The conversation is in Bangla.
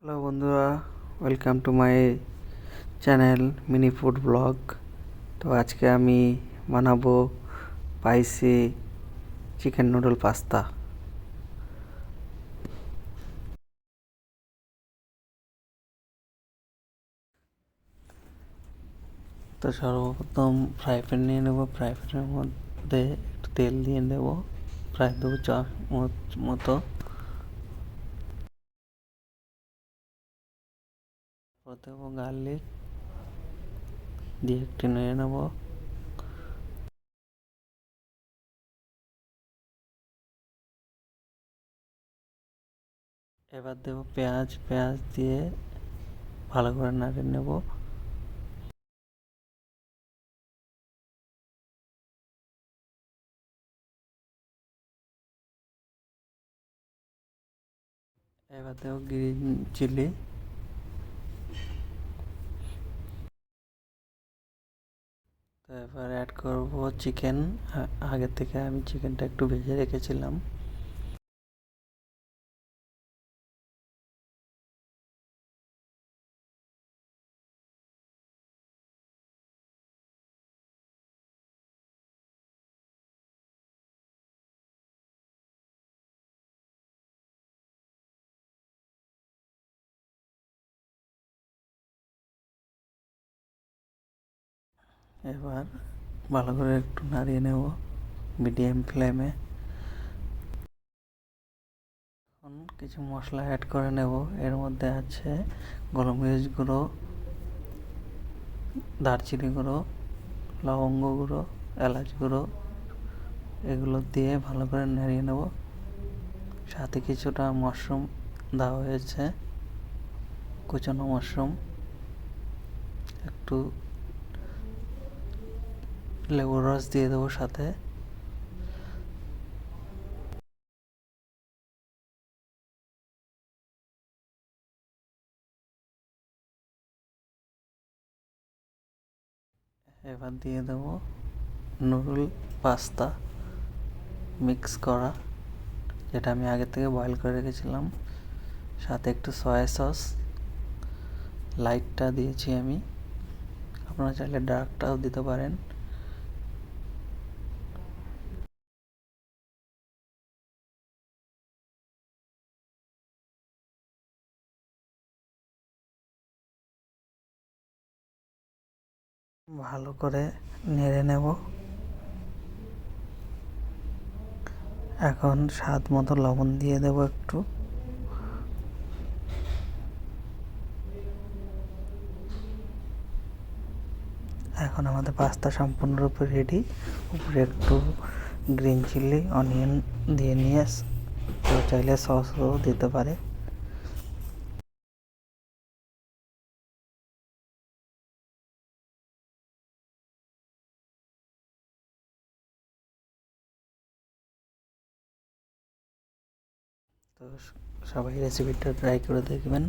হ্যালো বন্ধুরা, welcome to my channel mini food blog. তো আজকে আমি বানাবো স্পাইসি চিকেন নুডল পাস্তা। তো সর্বপ্রথম ফ্রাই প্যান নিয়ে নেবো। ফ্রাই প্যানের মধ্যে একটু তেল দিয়ে নেবো, প্রায় 2 চামচ মতো। দেবো গার্লিক দিয়ে একটু নেড়ে নেবো। এবার দেবো পেঁয়াজ। পেঁয়াজ দিয়ে ভালো করে নাড়িয়ে নেবো। এবার দেবো গ্রিন চিলি। তো এবার অ্যাড করবো চিকেন। আগে থেকে আমি চিকেনটা একটু ভেজে রেখেছিলাম। এবার ভালো করে একটু নাড়িয়ে নেব মিডিয়াম ফ্লেমে। এখন কিছু মশলা অ্যাড করে নেব। এর মধ্যে আছে গোলমরিচ গুঁড়ো, দারচিনি গুঁড়ো, লবঙ্গ গুঁড়ো, এলাচ গুঁড়ো, এগুলো দিয়ে ভালো করে নাড়িয়ে নেব। সাথে কিছুটা মাশরুম দেওয়া হয়েছে, কুচানো মাশরুম। একটু লেবুর রস দিয়ে দেবো সাথে। এবার দিয়ে দেবো নুডল পাস্তা মিক্স করা, যেটা আমি আগে থেকে বয়েল করে রেখেছিলাম। সাথে একটু সয়া সস লাইটটা দিয়েছি আমি, আপনারা চাইলে ডার্কটাও দিতে পারেন। ভালো করে নেড়ে নেব। এখন স্বাদ মতো লবণ দিয়ে দেবো একটু। এখন আমাদের পাস্তা সম্পূর্ণরূপে রেডি। উপরে একটু গ্রিন চিলি অনিয়ন দিয়ে নিয়ে কেউ চাইলে সসও দিতে পারে। তো সবাই রেসিপিটা ট্রাই করে দেখবেন।